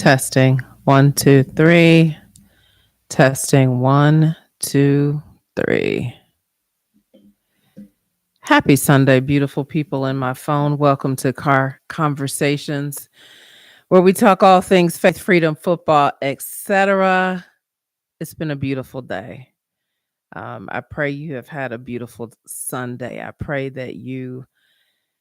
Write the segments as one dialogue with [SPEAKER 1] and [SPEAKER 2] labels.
[SPEAKER 1] Testing. One, two, three. Testing. One, two, three. Happy Sunday, beautiful people in my phone. Welcome to Carr Conversations, where we talk all things faith, freedom, football, etc. It's been a beautiful day. I pray you have had a beautiful Sunday. I pray that you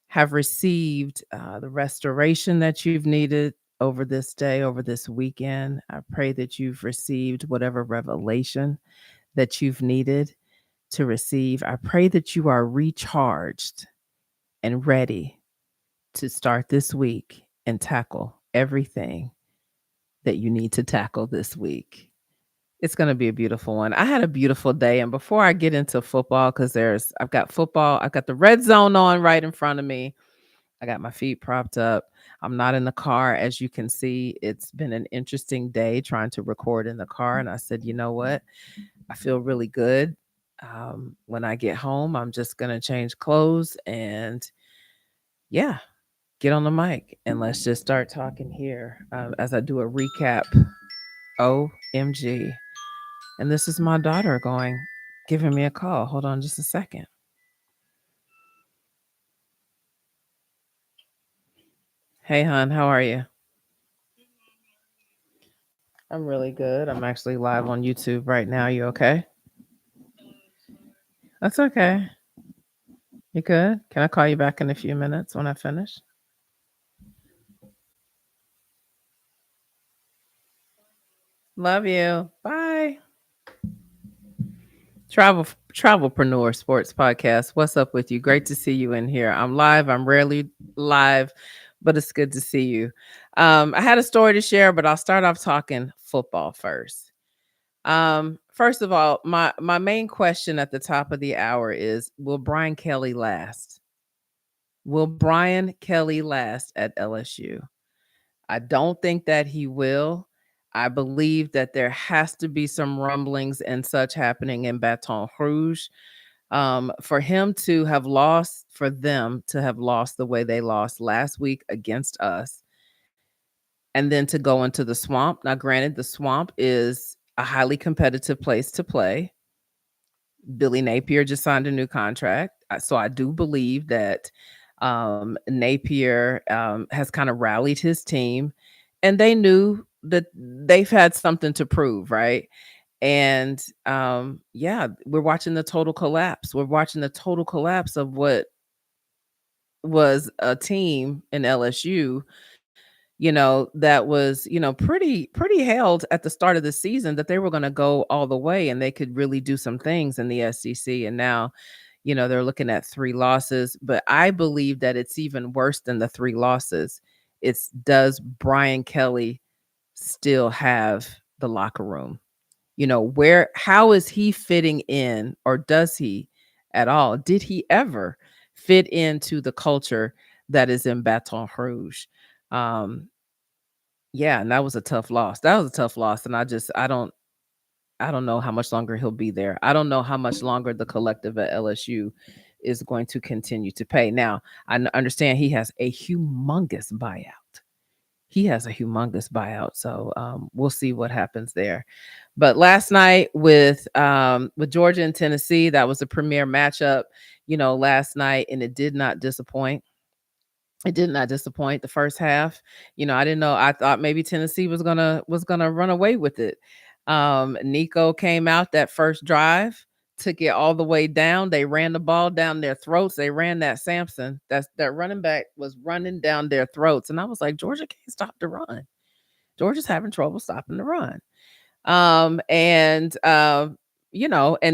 [SPEAKER 1] have received the restoration that you've needed over this day, over this weekend. I pray that you've received whatever revelation that you've needed to receive. I pray that you are recharged and ready to start this week and tackle everything that you need to tackle this week. It's going to be a beautiful one. I had a beautiful day. And before I get into football, because I've got football, I've got the red zone on right in front of me. I got my feet propped up. I'm not in the car. As you can see, it's been an interesting day trying to record in the car. And I said, you know what? I feel really good. When I get home, I'm just going to change clothes and, yeah, get on the mic. And let's just start talking here as I do a recap. OMG. And this is my daughter giving me a call. Hold on just a second. Hey, hon, how are you? I'm really good. I'm actually live on YouTube right now. You okay? That's okay. You good? Can I call you back in a few minutes when I finish? Love you. Bye. Travelpreneur Sports Podcast. What's up with you? Great to see you in here. I'm live. I'm rarely live, but it's good to see you. I had a story to share, but I'll start off talking football first. First of all, my main question at the top of the hour is: will Brian Kelly last? Will Brian Kelly last at LSU? I don't think that he will. I believe that there has to be some rumblings and such happening in Baton Rouge. For him to have lost, for them to have lost the way they lost last week against us, and then to go into the swamp. Now, granted, the swamp is a highly competitive place to play. Billy Napier just signed a new contract. So I do believe that Napier has kind of rallied his team, and they knew that they've had something to prove, right? And yeah, we're watching the total collapse. We're watching the total collapse of what was a team in LSU, that was, pretty held at the start of the season that they were going to go all the way and they could really do some things in the SEC. And now, they're looking at 3 losses, but I believe that it's even worse than the 3 losses. Does Brian Kelly still have the locker room? How is he fitting in, or does he at all? Did he ever fit into the culture that is in Baton Rouge? Um, yeah, and that was a tough loss. That was a tough loss. And I don't know how much longer he'll be there. I don't know how much longer the collective at LSU is going to continue to pay. Now, understand he has a humongous buyout. He has a humongous buyout. So we'll see what happens there. But last night with Georgia and Tennessee, that was a premier matchup, last night, and it did not disappoint. It did not disappoint the first half. I didn't know. I thought maybe Tennessee was gonna run away with it. Nico came out that first drive, took it all the way down. They ran the ball down their throats. They ran that Samson. That running back was running down their throats. And I was like, Georgia can't stop the run. Georgia's having trouble stopping the run. And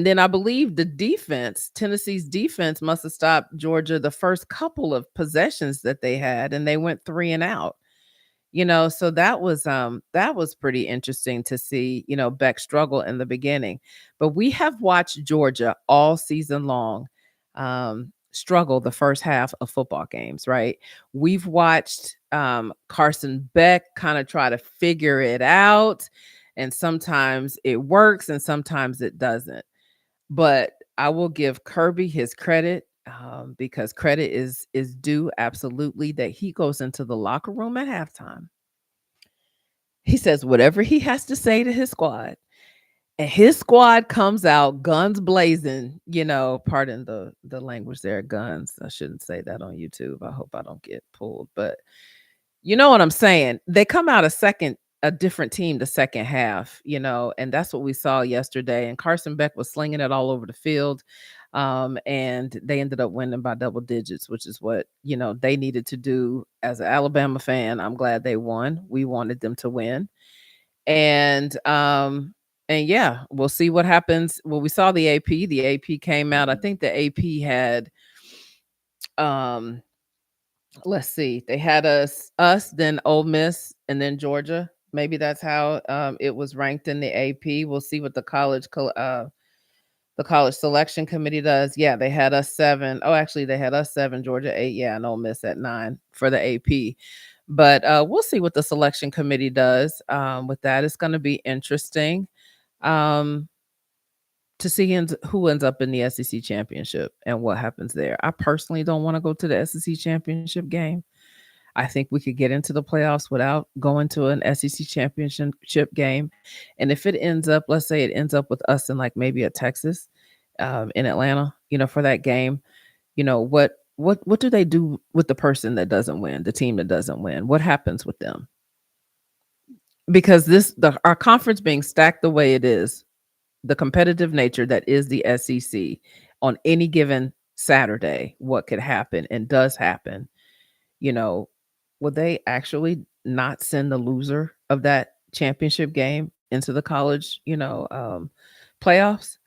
[SPEAKER 1] then I believe Tennessee's defense must have stopped Georgia the first couple of possessions that they had, and they went 3 and out. So that was pretty interesting to see, Beck struggle in the beginning. But we have watched Georgia all season long struggle the first half of football games, right? We've watched Carson Beck kind of try to figure it out, and sometimes it works and sometimes it doesn't. But I will give Kirby his credit, because credit is due, absolutely, that he goes into the locker room at halftime. He says whatever he has to say to his squad, and his squad comes out guns blazing, pardon the language there, guns. I shouldn't say that on YouTube. I hope I don't get pulled, but you know what I'm saying? They come out a different team the second half, and that's what we saw yesterday. And Carson Beck was slinging it all over the field. And they ended up winning by double digits, which is what, they needed to do. As an Alabama fan, I'm glad they won. We wanted them to win. And yeah, we'll see what happens. Well, we saw the AP. The AP came out. I think the AP had um let's see. They had us, then Ole Miss, and then Georgia. Maybe that's how it was ranked in the AP. We'll see what the college selection committee does. Yeah, they had us 7. Oh, actually, they had us 7, Georgia 8, yeah, and Ole Miss at 9 for the AP. But we'll see what the selection committee does with that. It's going to be interesting um, to see who ends up in the SEC championship and what happens there. I personally don't want to go to the SEC championship game. I think we could get into the playoffs without going to an SEC championship game. And if it ends up, let's say it ends up with us in like maybe a Texas, in Atlanta, for that game, what do they do with the person that doesn't win, the team that doesn't win? What happens with them? Because our conference being stacked the way it is, the competitive nature that is the SEC on any given Saturday, what could happen and does happen, you know, would they actually not send the loser of that championship game into the college, playoffs?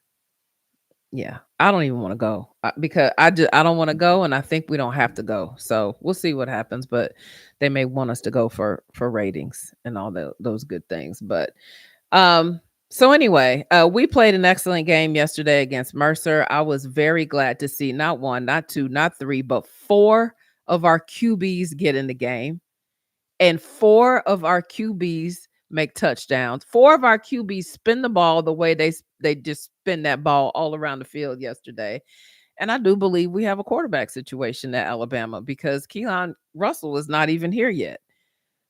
[SPEAKER 1] Yeah, I don't even want to go because I don't want to go, and I think we don't have to go. So we'll see what happens, but they may want us to go for ratings and all those good things. But um, so anyway, we played an excellent game yesterday against Mercer. I was very glad to see not one, not two, not three, but 4 of our QBs get in the game, and 4 of our QBs make touchdowns. 4 of our QBs spin the ball the way they just spin that ball all around the field yesterday. And I do believe we have a quarterback situation at Alabama because Keelan Russell is not even here yet.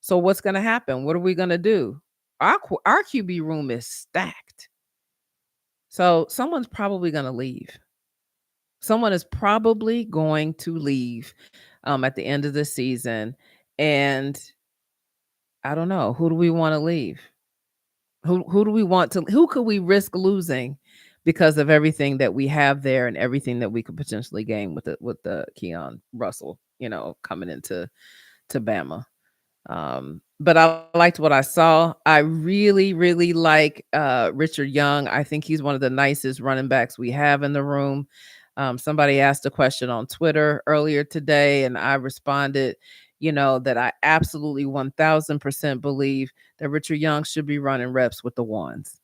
[SPEAKER 1] So what's going to happen? What are we going to do? Our QB room is stacked. So someone's probably going to leave. Someone is probably going to leave at the end of the season. And I don't know. Who do we want to leave? Who do we want to who could we risk losing because of everything that we have there and everything that we could potentially gain with the Keon Russell, coming into Bama. But I liked what I saw. I really, really like Richard Young. I think he's one of the nicest running backs we have in the room. Somebody asked a question on Twitter earlier today, and I responded, that I absolutely 1000% believe that Richard Young should be running reps with the ones.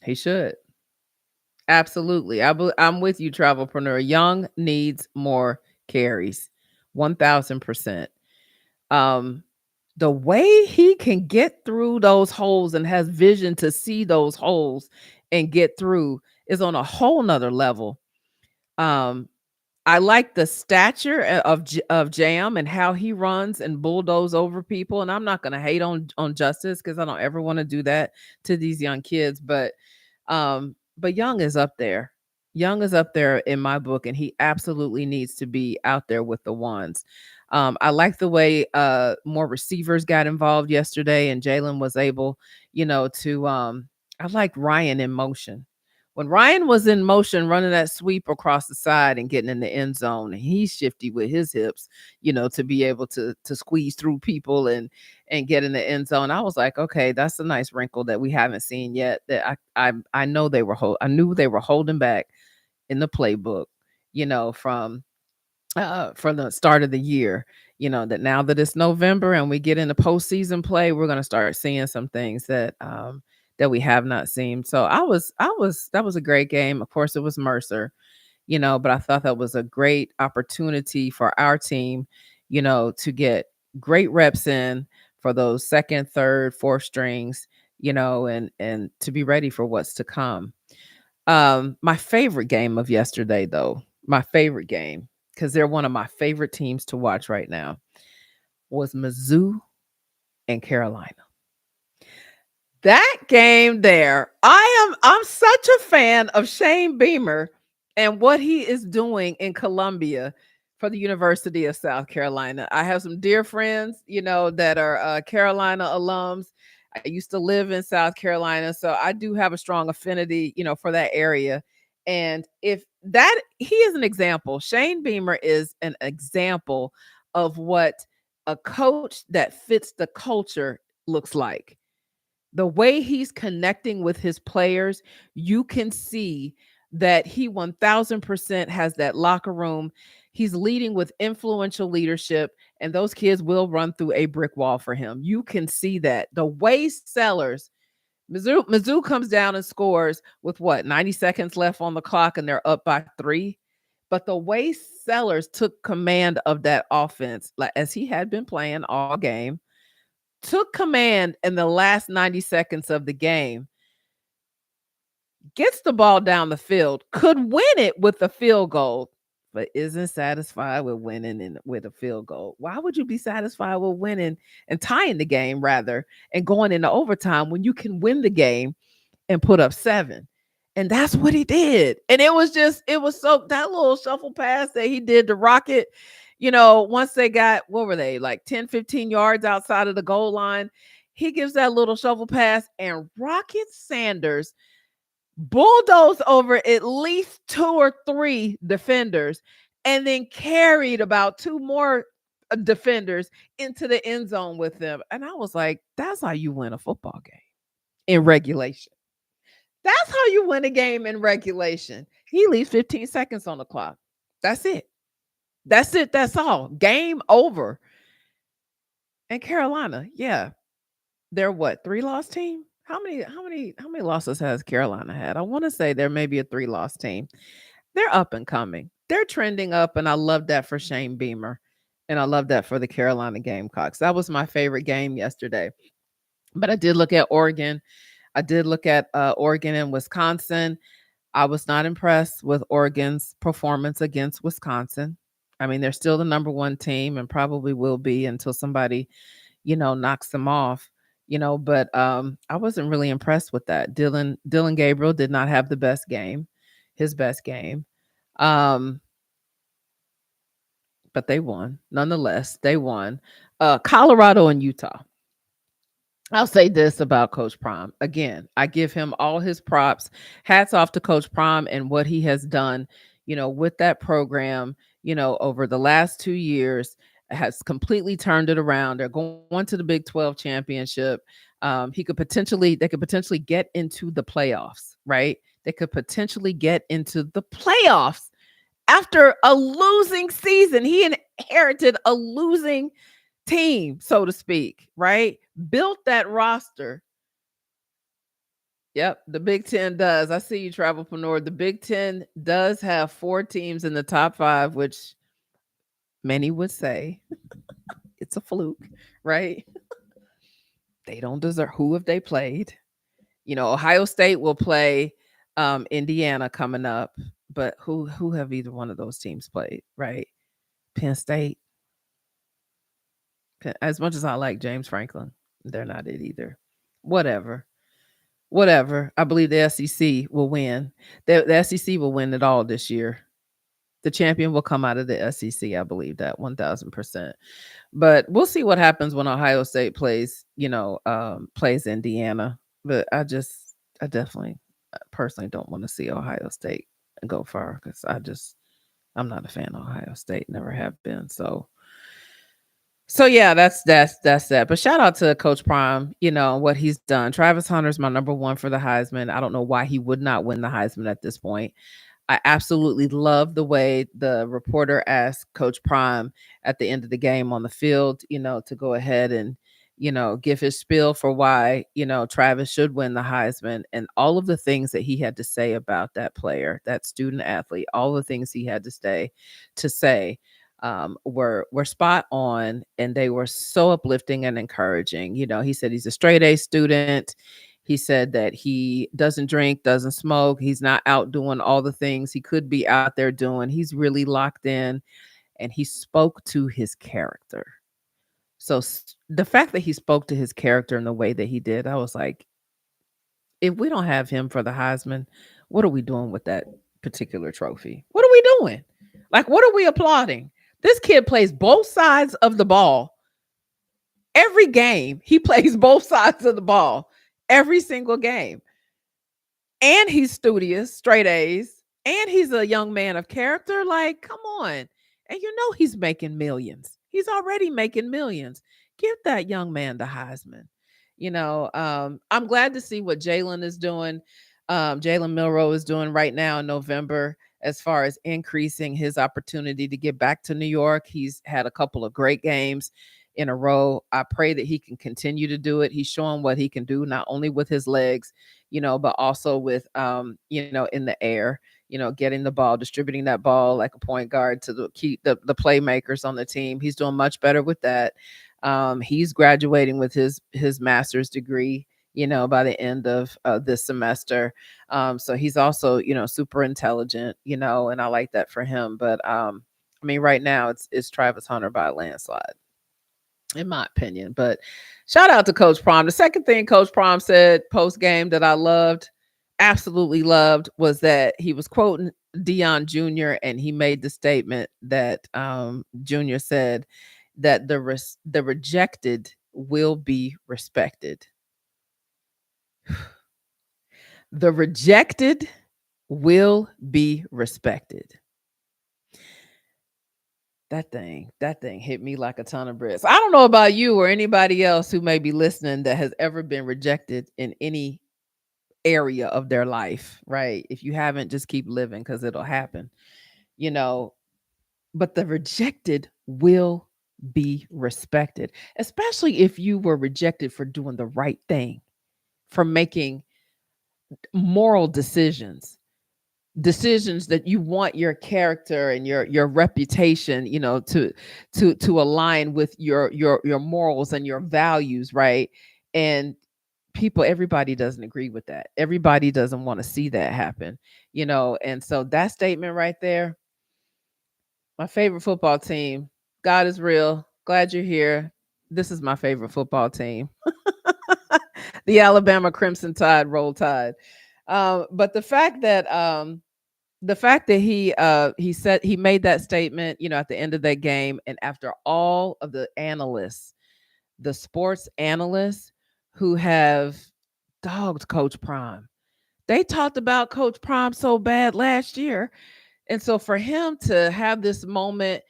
[SPEAKER 1] He should. Absolutely. I'm with you, Travelpreneur. Young needs more carries. 1000%. The way he can get through those holes and has vision to see those holes and get through is on a whole nother level. Um, I like the stature of Jam and how he runs and bulldoze over people. And I'm not going to hate on Justice because I don't ever want to do that to these young kids. But Young is up there. Young is up there in my book, and he absolutely needs to be out there with the ones. I like the way more receivers got involved yesterday, and Jalen was able, to. I like Ryan in motion. When Ryan was in motion, running that sweep across the side and getting in the end zone, and he's shifty with his hips, to be able to squeeze through people and get in the end zone. I was like, okay, that's a nice wrinkle that we haven't seen yet. That I know I knew they were holding back in the playbook, from the start of the year. That now that it's November and we get into postseason play, we're gonna start seeing some things that we have not seen. So that was a great game. Of course, it was Mercer, but I thought that was a great opportunity for our team, to get great reps in for those second, third, fourth strings, and to be ready for what's to come. My favorite game of yesterday, though, my favorite game, because they're one of my favorite teams to watch right now, was Mizzou and Carolina. That game there, I'm such a fan of Shane Beamer and what he is doing in Columbia for the University of South Carolina. I have some dear friends, that are Carolina alums. I used to live in South Carolina, so I do have a strong affinity, for that area. And if that he is an example, Shane Beamer is an example of what a coach that fits the culture looks like. The way he's connecting with his players, you can see that he 1000% has that locker room. He's leading with influential leadership, and those kids will run through a brick wall for him. You can see that. The way Sellers, Mizzou comes down and scores with what, 90 seconds left on the clock, and they're up by 3. But the way Sellers took command of that offense, like as he had been playing all game, took command in the last 90 seconds of the game, gets the ball down the field, could win it with a field goal, but isn't satisfied with winning with a field goal. Why would you be satisfied with winning and tying the game rather and going into overtime when you can win the game and put up 7? And that's what he did. And it was so that little shuffle pass that he did to Rocket, once they got, what were they, like 10, 15 yards outside of the goal line, he gives that little shuffle pass and Rocket Sanders bulldozed over at least 2 or 3 defenders and then carried about 2 more defenders into the end zone with them. And I was like, that's how you win a football game in regulation. That's how you win a game in regulation. He leaves 15 seconds on the clock. That's it. That's it. That's all. Game over. And Carolina, yeah. They're what, 3-loss team? How many losses has Carolina had? I want to say there may be a 3-loss team. They're up and coming. They're trending up, and I love that for Shane Beamer. And I love that for the Carolina Gamecocks. That was my favorite game yesterday. But I did look at Oregon. I did look at Oregon and Wisconsin. I was not impressed with Oregon's performance against Wisconsin. I mean, they're still the number 1 team and probably will be until somebody, knocks them off. But I wasn't really impressed with that. Dylan Gabriel did not have his best game. But they won. Nonetheless, they won. Colorado and Utah. I'll say this about Coach Prime. Again, I give him all his props. Hats off to Coach Prime and what he has done, with that program, over the last 2 years, has completely turned it around. They're going to the Big 12 championship. They could potentially get into the playoffs, right? They could potentially get into the playoffs after a losing season. He inherited a losing team, so to speak, right? Built that roster. Yep, the Big Ten does. I see you, Travelpreneur. The Big Ten does have 4 teams in the top 5, which many would say it's a fluke, right? They don't deserve. Who have they played? Ohio State will play Indiana coming up, but who have either one of those teams played, right? Penn State. As much as I like James Franklin, they're not it either. Whatever. I believe the SEC will win. The SEC will win it all this year. The champion will come out of the SEC. I believe that 1000%. But we'll see what happens when Ohio State plays Indiana. But I definitely personally don't want to see Ohio State go far because I'm not a fan of Ohio State. Never have been. So yeah, that's that. But shout out to Coach Prime, what he's done. Travis Hunter's my number 1 for the Heisman. I don't know why he would not win the Heisman at this point. I absolutely love the way the reporter asked Coach Prime at the end of the game on the field, to go ahead and, give his spiel for why, Travis should win the Heisman and all of the things that he had to say about that player, that student athlete, all the things he had to say were spot on, and they were so uplifting and encouraging. He said he's a straight A student. He said that he doesn't drink, doesn't smoke. He's not out doing all the things he could be out there doing. He's really locked in, and he spoke to his character. So the fact that he spoke to his character in the way that he did, I was like, if we don't have him for the Heisman, what are we doing with that particular trophy? What are we doing? Like, what are we applauding? This kid plays both sides of the ball. Every game, he plays both sides of the ball. Every single game. And he's studious, straight A's, and he's a young man of character. Like, come on. And you know he's making millions. He's already making millions. Give that young man the Heisman. I'm glad to see what Jalen is doing. Jalen Milroe is doing right now in November as far as increasing his opportunity to get back to New York. He's had a couple of great games in a row. I pray that he can continue to do it. He's showing what he can do, not only with his legs, but also with in the air, getting the ball, distributing that ball like a point guard to the playmakers on the team. He's doing much better with that. He's graduating with his master's degree, by the end of this semester. So he's also, super intelligent, and I like that for him. But I mean, right now it's Travis Hunter by a landslide, in my opinion. But shout out to Coach Prom. The second thing Coach Prom said post game that I loved, absolutely loved, was that he was quoting Deion Jr. and he made the statement that Jr. said that the rejected will be respected. The rejected will be respected. That thing hit me like a ton of bricks. I don't know about you or anybody else who may be listening that has ever been rejected in any area of their life, right? If you haven't, just keep living because it'll happen, you know. But the rejected will be respected, especially if you were rejected for doing the right thing, for making moral decisions that you want your character and your reputation, to align with your morals and your values, right? And everybody doesn't agree with that. Everybody doesn't want to see that happen, and so that statement right there, my favorite football team, God is real, glad you're here. This is my favorite football team. The Alabama Crimson Tide, Roll Tide. But the fact that he said, he made that statement, at the end of that game, and after all of the analysts, the sports analysts who have dogged Coach Prime, they talked about Coach Prime so bad last year. And so for him to have this moment,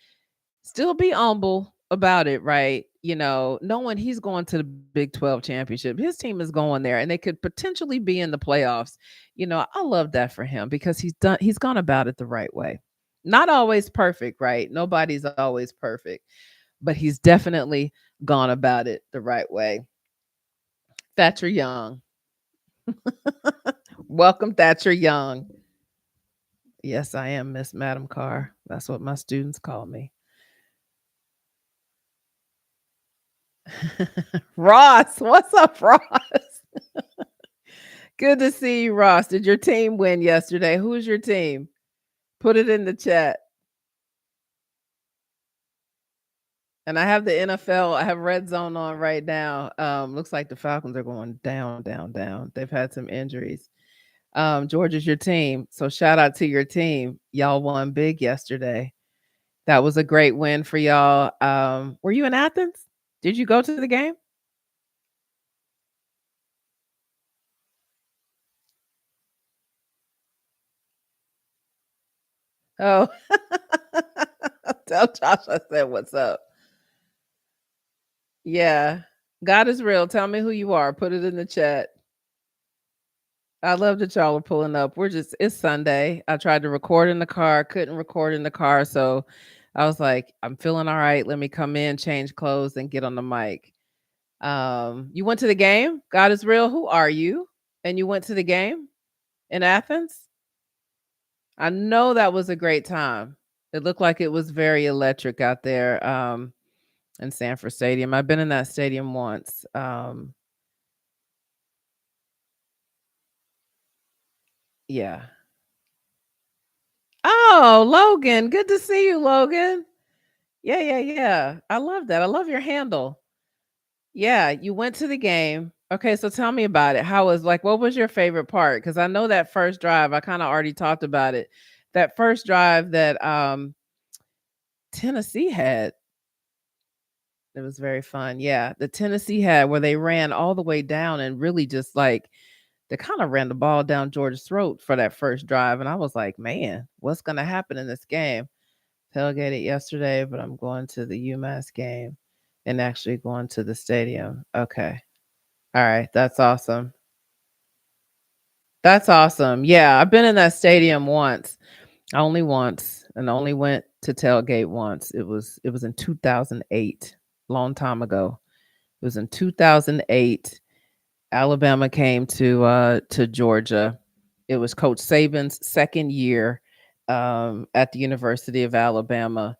[SPEAKER 1] still be humble about it, right? Knowing he's going to the Big 12 championship, his team is going there and they could potentially be in the playoffs. I love that for him because he's gone about it the right way. Not always perfect, right? Nobody's always perfect, but he's definitely gone about it the right way. Thatcher Young. Welcome, Thatcher Young. Yes, I am Miss Madam Carr. That's what my students call me. Ross, what's up, Ross? Good to see you, Ross. Did your team win yesterday? Who's your team? Put it in the chat. And I have the NFL, I have Red Zone on right now. Looks like the Falcons are going down, down, down. They've had some injuries. Georgia's your team. So shout out to your team. Y'all won big yesterday. That was a great win for y'all. Were you in Athens? Did you go to the game? Oh, tell Josh I said what's up. Yeah. God is real. Tell me who you are. Put it in the chat. I love that y'all are pulling up. It's Sunday. I tried to record in the car, couldn't record in the car. So I was like, I'm feeling all right. Let me come in, change clothes, and get on the mic. You went to the game? God is real. Who are you? And you went to the game in Athens? I know that was a great time. It looked like it was very electric out there in Sanford Stadium. I've been in that stadium once. Yeah. Oh, Logan. Good to see you, Logan. Yeah, yeah, yeah. I love that. I love your handle. Yeah, you went to the game. Okay, so tell me about it. How was like what was your favorite part? Cuz I know that first drive, I kind of already talked about it. That first drive that Tennessee had, it was very fun. Yeah, the Tennessee had where they ran all the way down and really just like they kind of ran the ball down Georgia's throat for that first drive and I was like, "Man, what's going to happen in this game?" Tailgated yesterday, but I'm going to the UMass game and actually going to the stadium. Okay. All right, that's awesome. That's awesome. Yeah, I've been in that stadium once. Only once, and only went to tailgate once. It was in 2008, long time ago. It was in 2008. Alabama came to Georgia. It was Coach Saban's second year at the University of Alabama.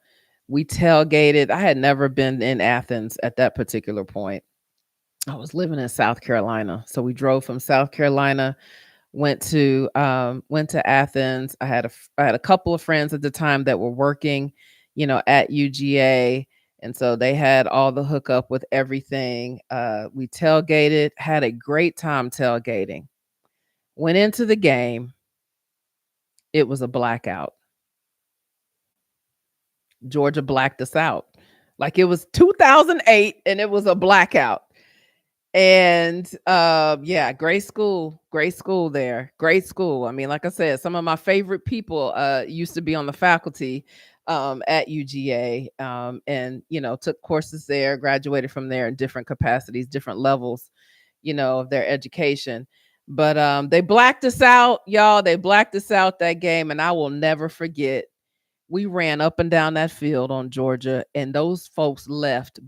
[SPEAKER 1] We tailgated. I had never been in Athens at that particular point. I was living in South Carolina. So we drove from South Carolina, went to Athens. I had a couple of friends at the time that were working, at UGA, and so they had all the hookup with everything. We tailgated, had a great time tailgating. Went into the game, it was a blackout. Georgia blacked us out. Like it was 2008 and it was a blackout. And yeah, great school there. Great school. I mean, like I said, some of my favorite people used to be on the faculty at UGA, and took courses there, graduated from there in different capacities, different levels, of their education. But they blacked us out, y'all. They blacked us out that game, and I will never forget. We ran up and down that field on Georgia, and those folks left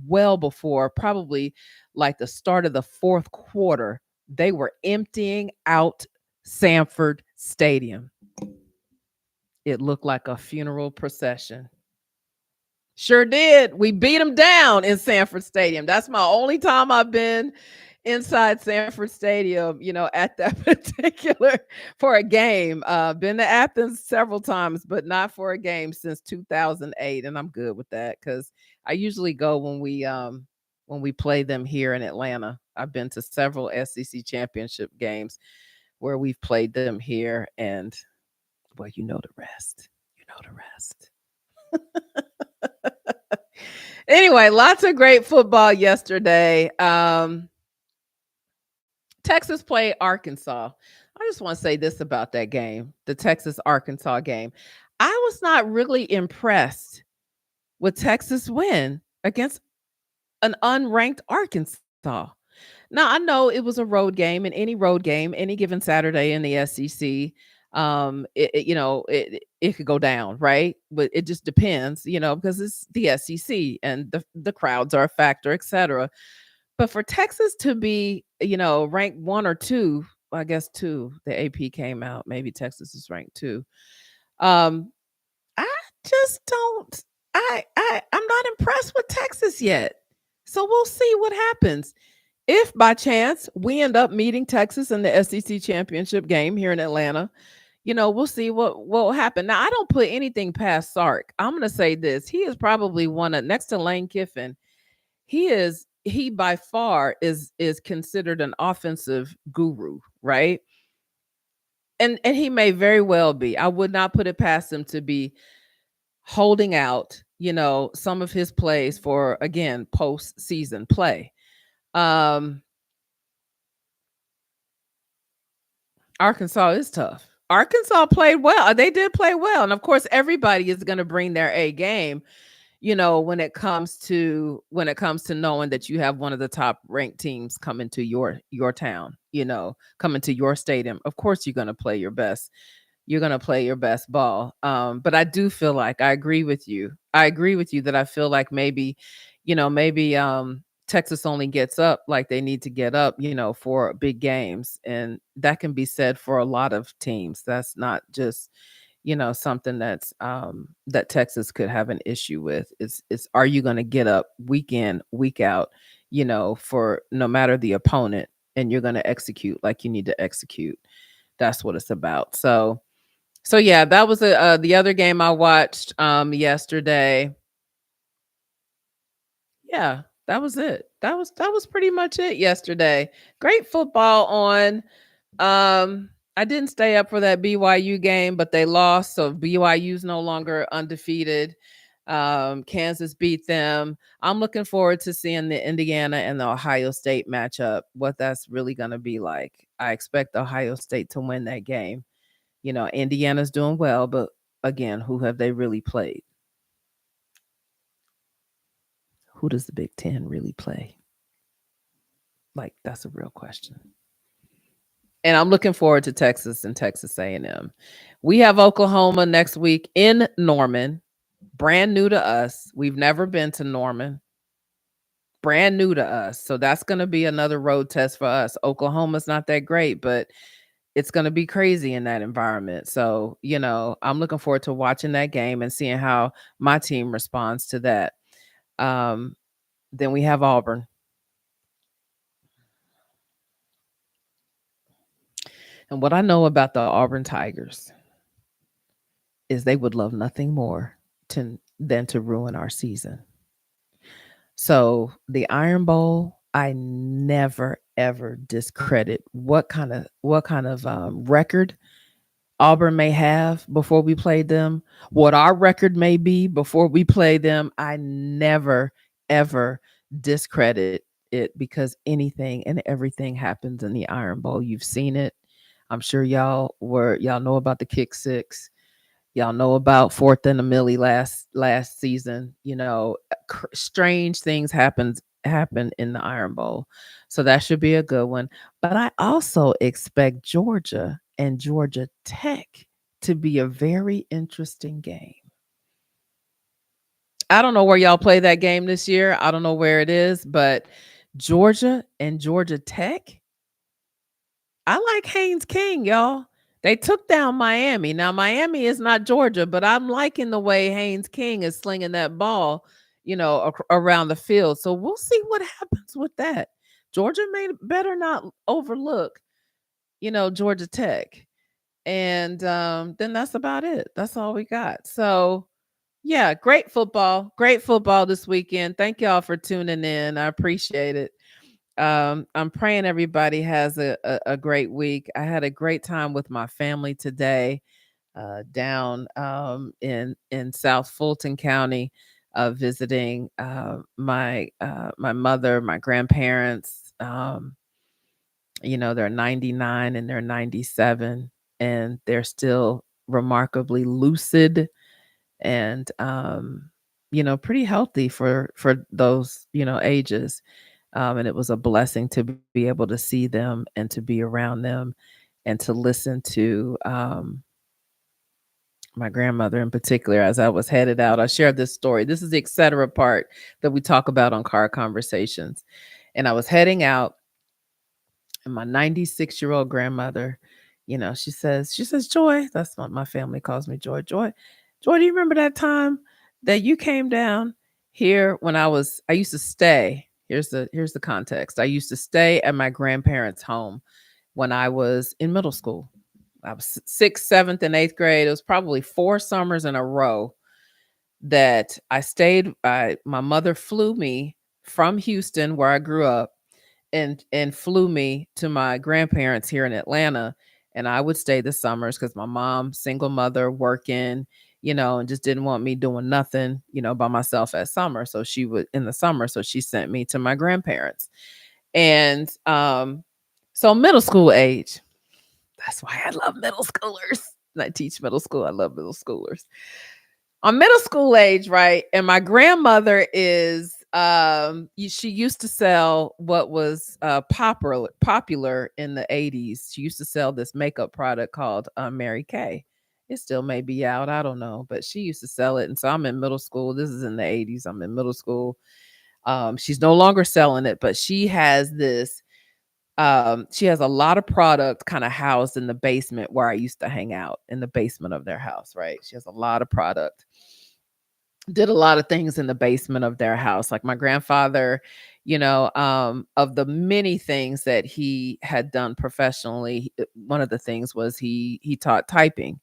[SPEAKER 1] well before, probably like the start of the fourth quarter. They were emptying out Sanford Stadium. It looked like a funeral procession. Sure did. We beat them down in Sanford Stadium. That's my only time I've been inside Sanford Stadium, at that particular for a game. Been to Athens several times, but not for a game since 2008, and I'm good with that because I usually go when we play them here in Atlanta. I've been to several SEC championship games where we've played them here, and well, you know the rest. You know the rest. Anyway, lots of great football yesterday. Texas played Arkansas. I just want to say this about that game, the Texas Arkansas game. I was not really impressed with Texas win against an unranked Arkansas. Now, I know it was a road game, and any road game, any given Saturday in the SEC, it could go down, right? But it just depends, because it's the SEC and the crowds are a factor, etc. But for Texas to be, ranked 1 or 2, well, I guess 2, the AP came out, maybe Texas is ranked 2. Um, I just don't I'm not impressed with Texas yet. So we'll see what happens. If by chance we end up meeting Texas in the SEC championship game here in Atlanta, we'll see what will happen. Now, I don't put anything past Sark. I'm going to say this. He is probably one of next to Lane Kiffin. He by far is considered an offensive guru, right? And he may very well be. I would not put it past him to be holding out, some of his plays for again postseason play. Um Arkansas is tough. Arkansas played well. They did play well. And of course, everybody is going to bring their A game, when it comes to knowing that you have one of the top ranked teams coming to your town, coming to your stadium. Of course you're going to play your best. You're going to play your best ball. But I do feel like I agree with you. I agree with you that I feel like maybe Texas only gets up like they need to get up, for big games. And that can be said for a lot of teams. That's not just something that Texas could have an issue with. It's are you going to get up week in, week out, for no matter the opponent, and you're going to execute like you need to execute. That's what it's about. So yeah, that was the other game I watched yesterday. Yeah, That was it. That was pretty much it yesterday. Great football on. I didn't stay up for that BYU game, but they lost, so BYU's no longer undefeated. Kansas beat them. I'm looking forward to seeing the Indiana and the Ohio State matchup, what that's really going to be like. I expect Ohio State to win that game. Indiana's doing well, but again, who have they really played? Who does the Big Ten really play? Like, that's a real question. And I'm looking forward to Texas and Texas A&M. We have Oklahoma next week in Norman. Brand new to us. We've never been to Norman. Brand new to us. So that's going to be another road test for us. Oklahoma's not that great, but it's going to be crazy in that environment. So, I'm looking forward to watching that game and seeing how my team responds to that. Then we have Auburn. And what I know about the Auburn Tigers is they would love nothing more than to ruin our season. So the Iron Bowl, I never ever discredit what kind of record Auburn may have before we played them, what our record may be before we play them. I never ever discredit it because anything and everything happens in the Iron Bowl. You've seen it. I'm sure y'all know about the kick six. Y'all know about fourth and a millie last season. Strange things happen in the Iron Bowl, so that should be a good one. But I also expect Georgia and Georgia Tech to be a very interesting game. I don't know where y'all play that game this year. I don't know where it is, but Georgia and Georgia Tech. I like Haynes King, y'all. They took down Miami. Now, Miami is not Georgia, but I'm liking the way Haynes King is slinging that ball, around the field. So we'll see what happens with that. Georgia better not overlook, Georgia Tech. And then that's about it. That's all we got. So, yeah, great football. Great football this weekend. Thank y'all for tuning in. I appreciate it. I'm praying everybody has a great week. I had a great time with my family today, down in South Fulton County, visiting my mother, my grandparents. They're 99 and they're 97, and they're still remarkably lucid and pretty healthy for those ages. And it was a blessing to be able to see them and to be around them and to listen to my grandmother in particular as I was headed out. I shared this story. This is the etc. part that we talk about on Carr Conversations. And I was heading out, and my 96-year-old grandmother, she says, Joy, that's what my family calls me, Joy. Joy, do you remember that time that you came down here when I used to stay? Here's the context. I used to stay at my grandparents' home when I was in middle school. I was 6th, 7th, and 8th grade. It was probably 4 summers in a row that I stayed. My mother flew me from Houston, where I grew up, and flew me to my grandparents here in Atlanta. And I would stay the summers because my mom, single mother, working, and just didn't want me doing nothing, by myself at summer. So she would in the summer. So she sent me to my grandparents. And so middle school age. That's why I love middle schoolers. And I teach middle school. I love middle schoolers. On middle school age, right? And my grandmother is she used to sell what was popular in the 80s. She used to sell this makeup product called Mary Kay. It still may be out, I don't know, but she used to sell it. And so I'm in middle school. This is in the 80s. I'm in middle school. She's no longer selling it, but she has this she has a lot of product kind of housed in the basement where I used to hang out, in the basement of their house, right? She has a lot of product. Did a lot of things in the basement of their house. Like my grandfather, of the many things that he had done professionally, one of the things was he taught typing.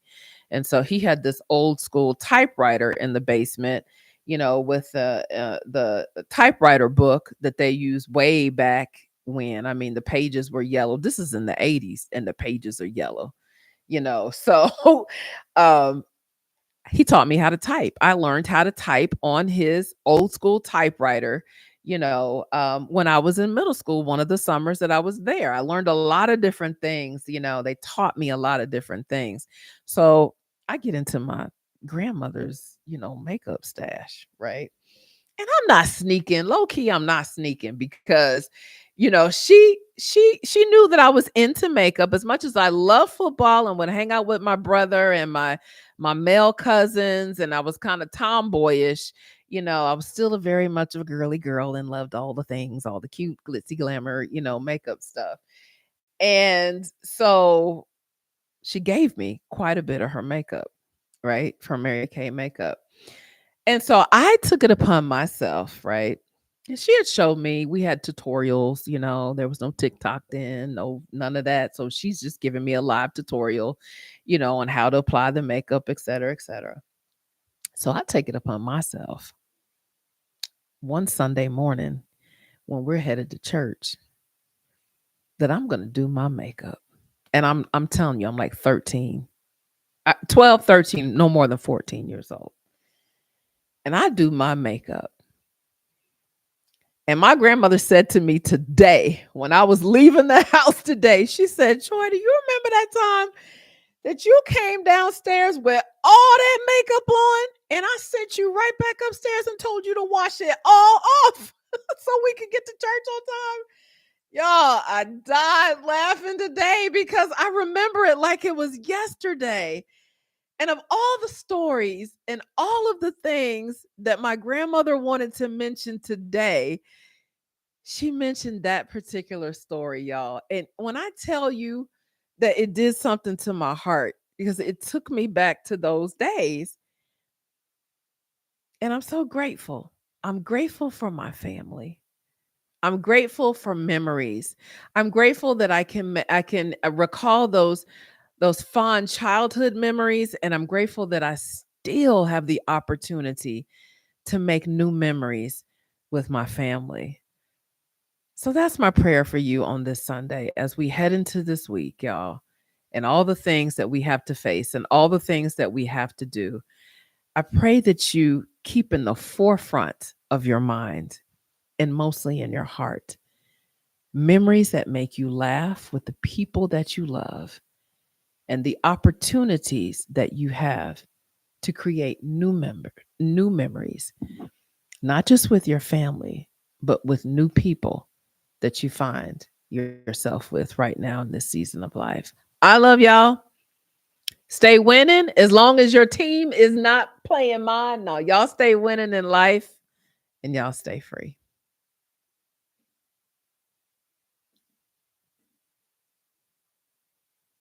[SPEAKER 1] And so he had this old school typewriter in the basement, with the typewriter book that they used way back when. I mean, the pages were yellow. This is in the 80s and the pages are yellow, So um he taught me how to type. I learned how to type on his old school typewriter, when I was in middle school, one of the summers that I was there. I learned a lot of different things. They taught me a lot of different things. So I get into my grandmother's, makeup stash, right? And I'm not sneaking. Low key, I'm not sneaking because, she knew that I was into makeup as much as I love football and would hang out with my brother and my male cousins, and I was kind of tomboyish. I was still a very much of a girly girl and loved all the things, all the cute glitzy glamour, makeup stuff. And so she gave me quite a bit of her makeup, right? From Mary Kay Makeup. And so I took it upon myself, right? And she had showed me, we had tutorials, there was no TikTok then, no, none of that. So she's just giving me a live tutorial, on how to apply the makeup, et cetera, et cetera. So I take it upon myself one Sunday morning when we're headed to church that I'm going to do my makeup. And I'm telling you, I'm like 13, 12, 13, no more than 14 years old. And I do my makeup. And my grandmother said to me today, when I was leaving the house today, she said, "Joy, do you remember that time that you came downstairs with all that makeup on? And I sent you right back upstairs and told you to wash it all off so we could get to church on time." Y'all, I died laughing today because I remember it like it was yesterday. And of all the stories and all of the things that my grandmother wanted to mention today, she mentioned that particular story, y'all. And when I tell you that it did something to my heart because it took me back to those days, and I'm so grateful. I'm grateful for my family. I'm grateful for memories. I'm grateful that I can recall those fond childhood memories, and I'm grateful that I still have the opportunity to make new memories with my family. So that's my prayer for you on this Sunday as we head into this week, y'all, and all the things that we have to face and all the things that we have to do. I pray that you keep in the forefront of your mind and mostly in your heart memories that make you laugh with the people that you love and the opportunities that you have to create new memories, not just with your family, but with new people that you find yourself with right now in this season of life. I love y'all. Stay winning as long as your team is not playing mine. No, y'all stay winning in life and y'all stay free.